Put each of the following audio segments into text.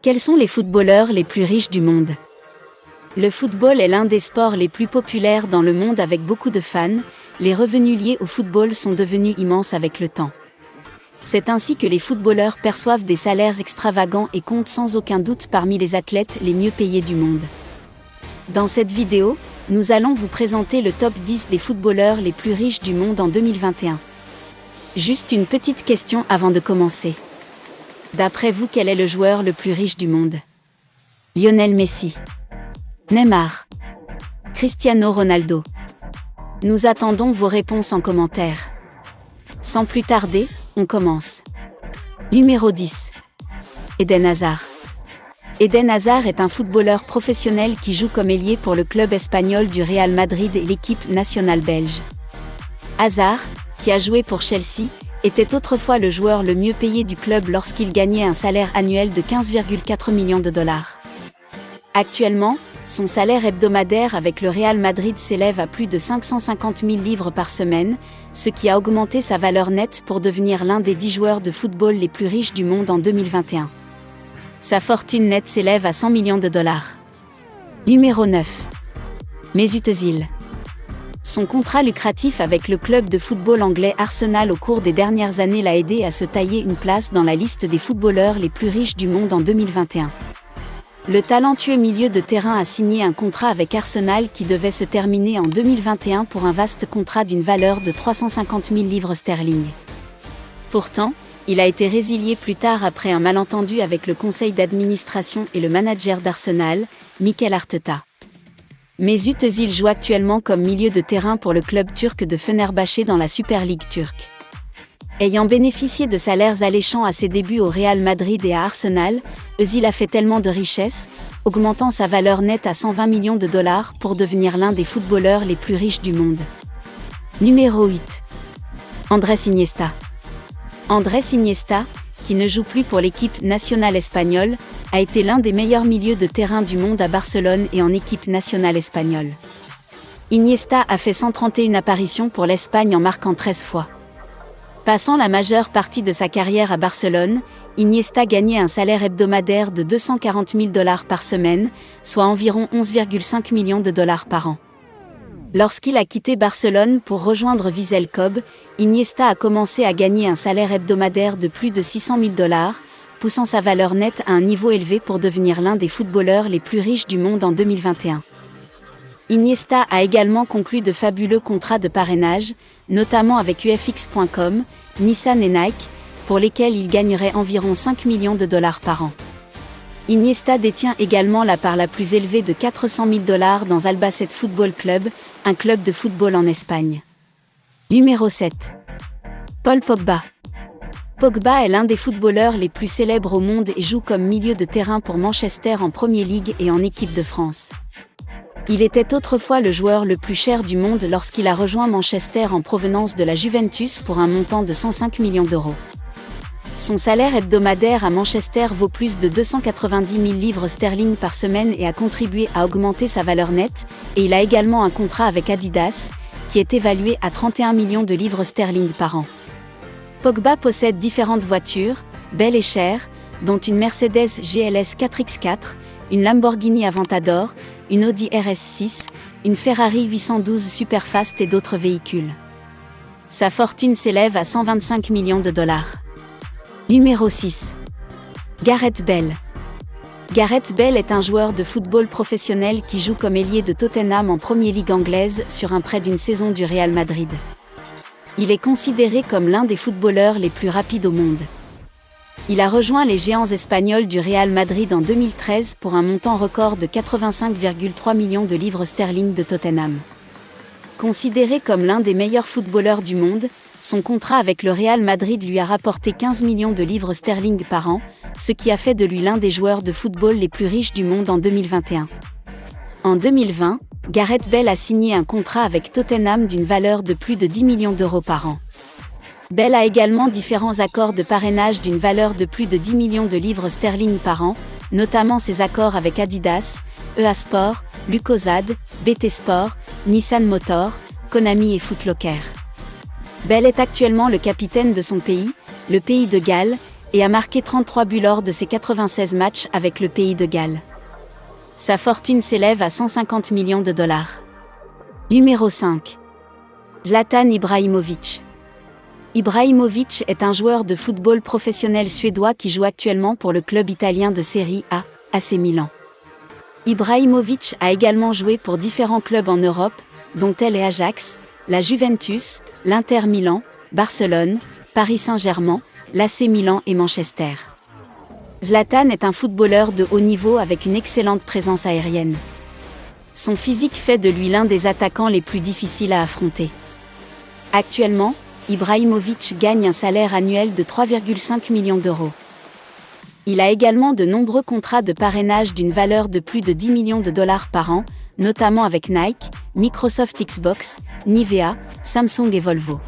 Quels sont les footballeurs les plus riches du monde? Le football est l'un des sports les plus populaires dans le monde avec beaucoup de fans. Les revenus liés au football sont devenus immenses avec le temps. C'est ainsi que les footballeurs perçoivent des salaires extravagants et comptent sans aucun doute parmi les athlètes les mieux payés du monde. Dans cette vidéo, nous allons vous présenter le top 10 des footballeurs les plus riches du monde en 2021. Juste une petite question avant de commencer. D'après vous, quel est le joueur le plus riche du monde? Lionel Messi, Neymar, Cristiano Ronaldo? Nous attendons vos réponses en commentaire. Sans plus tarder, on commence. Numéro 10. Eden Hazard. Eden Hazard est un footballeur professionnel qui joue comme ailier pour le club espagnol du Real Madrid et l'équipe nationale belge. Hazard, qui a joué pour Chelsea, était autrefois le joueur le mieux payé du club lorsqu'il gagnait un salaire annuel de 15,4 millions de dollars. Actuellement, son salaire hebdomadaire avec le Real Madrid s'élève à plus de 550 000 livres par semaine, ce qui a augmenté sa valeur nette pour devenir l'un des 10 joueurs de football les plus riches du monde en 2021. Sa fortune nette s'élève à 100 millions de dollars. Numéro 9. Mesut Özil. Son contrat lucratif avec le club de football anglais Arsenal au cours des dernières années l'a aidé à se tailler une place dans la liste des footballeurs les plus riches du monde en 2021. Le talentueux milieu de terrain a signé un contrat avec Arsenal qui devait se terminer en 2021 pour un vaste contrat d'une valeur de 350 000 livres sterling. Pourtant, il a été résilié plus tard après un malentendu avec le conseil d'administration et le manager d'Arsenal, Mikel Arteta. Mesut Özil joue actuellement comme milieu de terrain pour le club turc de Fenerbahçe dans la Super League turque. Ayant bénéficié de salaires alléchants à ses débuts au Real Madrid et à Arsenal, Özil a fait tellement de richesses, augmentant sa valeur nette à 120 millions de dollars pour devenir l'un des footballeurs les plus riches du monde. Numéro 8. Andrés Iniesta. Andrés Iniesta, qui ne joue plus pour l'équipe nationale espagnole, a été l'un des meilleurs milieux de terrain du monde à Barcelone et en équipe nationale espagnole. Iniesta a fait 131 apparitions pour l'Espagne en marquant 13 fois. Passant la majeure partie de sa carrière à Barcelone, Iniesta gagnait un salaire hebdomadaire de 240 000 dollars par semaine, soit environ 11,5 millions de dollars par an. Lorsqu'il a quitté Barcelone pour rejoindre Vissel Kobe, Iniesta a commencé à gagner un salaire hebdomadaire de plus de 600 000 dollars, poussant sa valeur nette à un niveau élevé pour devenir l'un des footballeurs les plus riches du monde en 2021. Iniesta a également conclu de fabuleux contrats de parrainage, notamment avec UFX.com, Nissan et Nike, pour lesquels il gagnerait environ 5 millions de dollars par an. Iniesta détient également la part la plus élevée de 400 000 dollars dans Albacete Football Club, un club de football en Espagne. Numéro 7. Paul Pogba. Pogba est l'un des footballeurs les plus célèbres au monde et joue comme milieu de terrain pour Manchester en Premier League et en équipe de France. Il était autrefois le joueur le plus cher du monde lorsqu'il a rejoint Manchester en provenance de la Juventus pour un montant de 105 millions d'euros. Son salaire hebdomadaire à Manchester vaut plus de 290 000 livres sterling par semaine et a contribué à augmenter sa valeur nette, et il a également un contrat avec Adidas, qui est évalué à 31 millions de livres sterling par an. Pogba possède différentes voitures, belles et chères, dont une Mercedes GLS 4x4, une Lamborghini Aventador, une Audi RS6, une Ferrari 812 Superfast et d'autres véhicules. Sa fortune s'élève à 125 millions de dollars. Numéro 6. Gareth Bale. Gareth Bale est un joueur de football professionnel qui joue comme ailier de Tottenham en Premier League anglaise sur un prêt d'une saison du Real Madrid. Il est considéré comme l'un des footballeurs les plus rapides au monde. Il a rejoint les géants espagnols du Real Madrid en 2013 pour un montant record de 85,3 millions de livres sterling de Tottenham. Considéré comme l'un des meilleurs footballeurs du monde, son contrat avec le Real Madrid lui a rapporté 15 millions de livres sterling par an, ce qui a fait de lui l'un des joueurs de football les plus riches du monde en 2021. En 2020, Gareth Bale a signé un contrat avec Tottenham d'une valeur de plus de 10 millions d'euros par an. Bale a également différents accords de parrainage d'une valeur de plus de 10 millions de livres sterling par an, notamment ses accords avec Adidas, EA Sport, Lucozade, BT Sport, Nissan Motor, Konami et Foot Locker. Bale est actuellement le capitaine de son pays, le pays de Galles, et a marqué 33 buts lors de ses 96 matchs avec le pays de Galles. Sa fortune s'élève à 150 millions de dollars. Numéro 5. Zlatan Ibrahimović. Ibrahimović est un joueur de football professionnel suédois qui joue actuellement pour le club italien de Série A, AC Milan. Ibrahimović a également joué pour différents clubs en Europe, dont les Ajax, la Juventus, l'Inter Milan, Barcelone, Paris Saint-Germain, l'AC Milan et Manchester. Zlatan est un footballeur de haut niveau avec une excellente présence aérienne. Son physique fait de lui l'un des attaquants les plus difficiles à affronter. Actuellement, Ibrahimović gagne un salaire annuel de 3,5 millions d'euros. Il a également de nombreux contrats de parrainage d'une valeur de plus de 10 millions de dollars par an, notamment avec Nike, Microsoft Xbox, Nivea, Samsung et Volvo.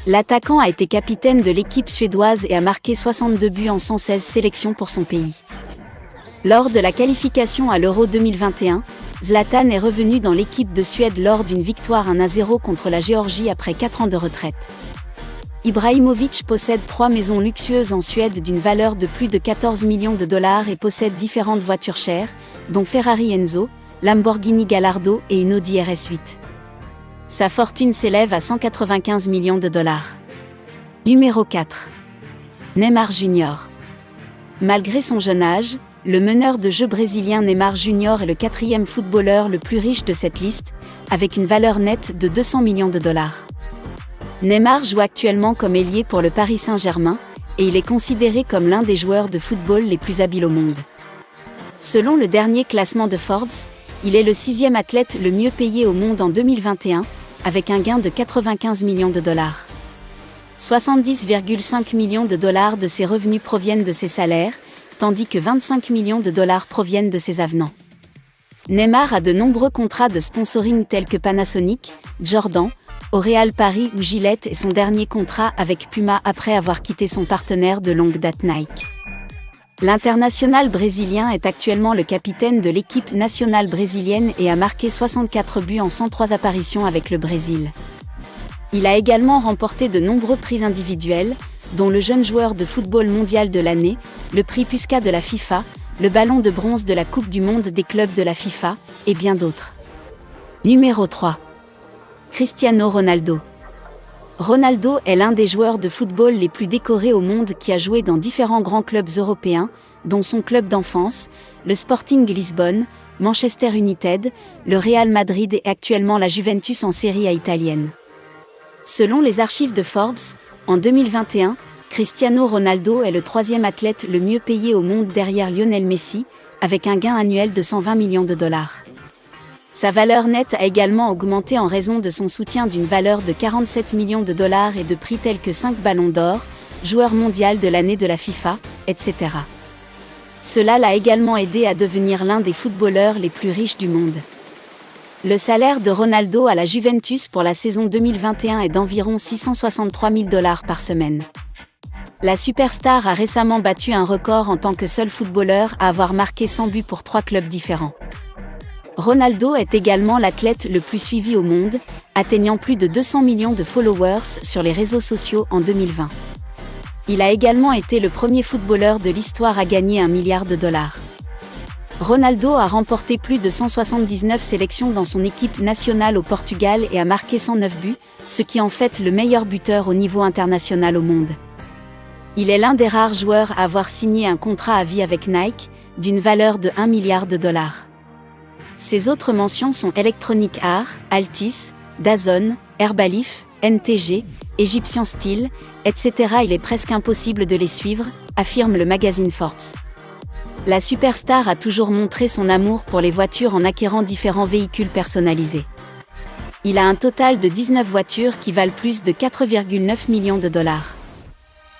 L'attaquant a été capitaine de l'équipe suédoise et a marqué 62 buts en 116 sélections pour son pays. Lors de la qualification à l'Euro 2021, Zlatan est revenu dans l'équipe de Suède lors d'une victoire 1-0 contre la Géorgie après 4 ans de retraite. Ibrahimović possède 3 maisons luxueuses en Suède d'une valeur de plus de 14 millions de dollars et possède différentes voitures chères, dont Ferrari Enzo, Lamborghini Gallardo et une Audi RS8. Sa fortune s'élève à 195 millions de dollars. Numéro 4. Neymar Jr. Malgré son jeune âge, le meneur de jeu brésilien Neymar Jr. est le 4e footballeur le plus riche de cette liste, avec une valeur nette de 200 millions de dollars. Neymar joue actuellement comme ailier pour le Paris Saint-Germain, et il est considéré comme l'un des joueurs de football les plus habiles au monde. Selon le dernier classement de Forbes, il est le 6e athlète le mieux payé au monde en 2021, avec un gain de 95 millions de dollars. 70,5 millions de dollars de ses revenus proviennent de ses salaires, tandis que 25 millions de dollars proviennent de ses avenants. Neymar a de nombreux contrats de sponsoring tels que Panasonic, Jordan, au Real Paris ou Gillette et son dernier contrat avec Puma après avoir quitté son partenaire de longue date Nike. L'international brésilien est actuellement le capitaine de l'équipe nationale brésilienne et a marqué 64 buts en 103 apparitions avec le Brésil. Il a également remporté de nombreux prix individuels, dont le jeune joueur de football mondial de l'année, le prix Puskás de la FIFA, le ballon de bronze de la Coupe du monde des clubs de la FIFA, et bien d'autres. Numéro 3. Cristiano Ronaldo. Ronaldo est l'un des joueurs de football les plus décorés au monde qui a joué dans différents grands clubs européens, dont son club d'enfance, le Sporting Lisbonne, Manchester United, le Real Madrid et actuellement la Juventus en Serie A italienne. Selon les archives de Forbes, en 2021, Cristiano Ronaldo est le 3e athlète le mieux payé au monde derrière Lionel Messi, avec un gain annuel de 120 millions de dollars. Sa valeur nette a également augmenté en raison de son soutien d'une valeur de 47 millions de dollars et de prix tels que 5 ballons d'or, joueur mondial de l'année de la FIFA, etc. Cela l'a également aidé à devenir l'un des footballeurs les plus riches du monde. Le salaire de Ronaldo à la Juventus pour la saison 2021 est d'environ 663 000 dollars par semaine. La superstar a récemment battu un record en tant que seul footballeur à avoir marqué 100 buts pour 3 clubs différents. Ronaldo est également l'athlète le plus suivi au monde, atteignant plus de 200 millions de followers sur les réseaux sociaux en 2020. Il a également été le premier footballeur de l'histoire à gagner 1 milliard de dollars. Ronaldo a remporté plus de 179 sélections dans son équipe nationale au Portugal et a marqué 109 buts, ce qui en fait le meilleur buteur au niveau international au monde. Il est l'un des rares joueurs à avoir signé un contrat à vie avec Nike, d'une valeur de 1 milliard de dollars. Ses autres mentions sont Electronic Arts, Altis, DAZN, Herbalife, NTG, Egyptian Steel, etc. Il est presque impossible de les suivre, affirme le magazine Forbes. La superstar a toujours montré son amour pour les voitures en acquérant différents véhicules personnalisés. Il a un total de 19 voitures qui valent plus de 4,9 millions de dollars.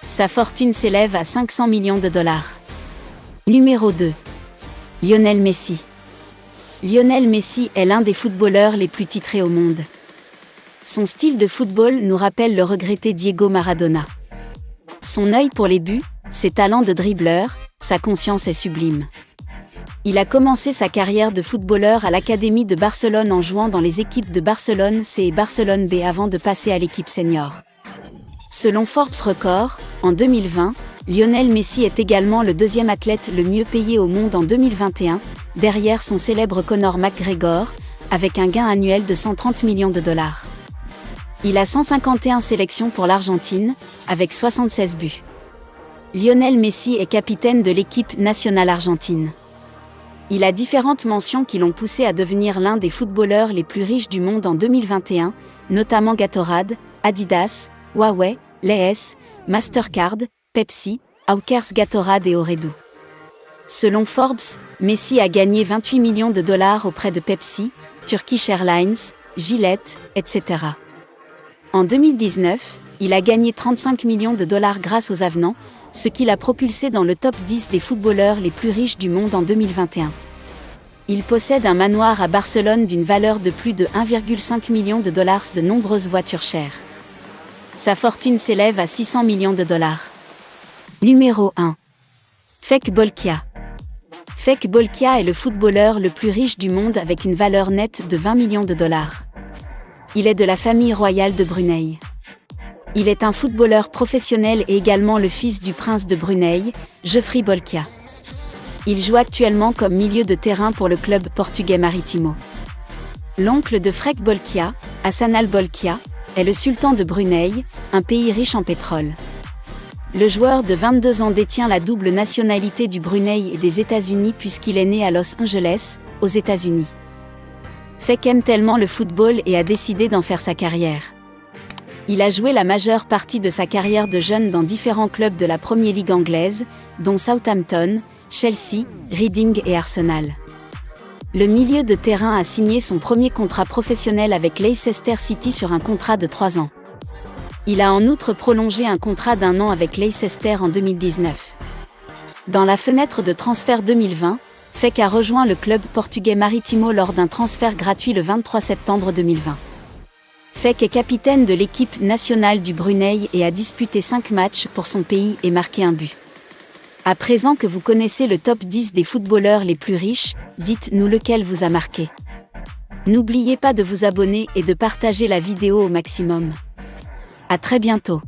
Sa fortune s'élève à 500 millions de dollars. Numéro 2. Lionel Messi. Lionel Messi est l'un des footballeurs les plus titrés au monde. Son style de football nous rappelle le regretté Diego Maradona. Son œil pour les buts, ses talents de dribbleur, sa conscience est sublime. Il a commencé sa carrière de footballeur à l'Académie de Barcelone en jouant dans les équipes de Barcelone C et Barcelone B avant de passer à l'équipe senior. Selon Forbes Record, en 2020, Lionel Messi est également le deuxième athlète le mieux payé au monde en 2021, derrière son célèbre Conor McGregor, avec un gain annuel de 130 millions de dollars. Il a 151 sélections pour l'Argentine, avec 76 buts. Lionel Messi est capitaine de l'équipe nationale argentine. Il a différentes mentions qui l'ont poussé à devenir l'un des footballeurs les plus riches du monde en 2021, notamment Gatorade, Adidas, Huawei, Lay's, Mastercard, Pepsi, Hawkers Gatorade et Ooredoo. Selon Forbes, Messi a gagné 28 millions de dollars auprès de Pepsi, Turkish Airlines, Gillette, etc. En 2019, il a gagné 35 millions de dollars grâce aux avenants, ce qui l'a propulsé dans le top 10 des footballeurs les plus riches du monde en 2021. Il possède un manoir à Barcelone d'une valeur de plus de 1,5 million de dollars, de nombreuses voitures chères. Sa fortune s'élève à 600 millions de dollars. Numéro 1. Fek Bolkia. Fek Bolkia est le footballeur le plus riche du monde avec une valeur nette de 20 millions de dollars. Il est de la famille royale de Brunei. Il est un footballeur professionnel et également le fils du prince de Brunei, Geoffrey Bolkia. Il joue actuellement comme milieu de terrain pour le club portugais Marítimo. L'oncle de Fek Bolkia, Hassan al-Bolkia, est le sultan de Brunei, un pays riche en pétrole. Le joueur de 22 ans détient la double nationalité du Brunei et des États-Unis puisqu'il est né à Los Angeles, aux États-Unis. Fek aime tellement le football et a décidé d'en faire sa carrière. Il a joué la majeure partie de sa carrière de jeune dans différents clubs de la Premier League anglaise, dont Southampton, Chelsea, Reading et Arsenal. Le milieu de terrain a signé son premier contrat professionnel avec Leicester City sur un contrat de 3 ans. Il a en outre prolongé un contrat d'1 an avec Leicester en 2019. Dans la fenêtre de transfert 2020, Fek a rejoint le club portugais Marítimo lors d'un transfert gratuit le 23 septembre 2020. Fek est capitaine de l'équipe nationale du Brunei et a disputé 5 matchs pour son pays et marqué un but. À présent que vous connaissez le top 10 des footballeurs les plus riches, dites-nous lequel vous a marqué. N'oubliez pas de vous abonner et de partager la vidéo au maximum. À très bientôt.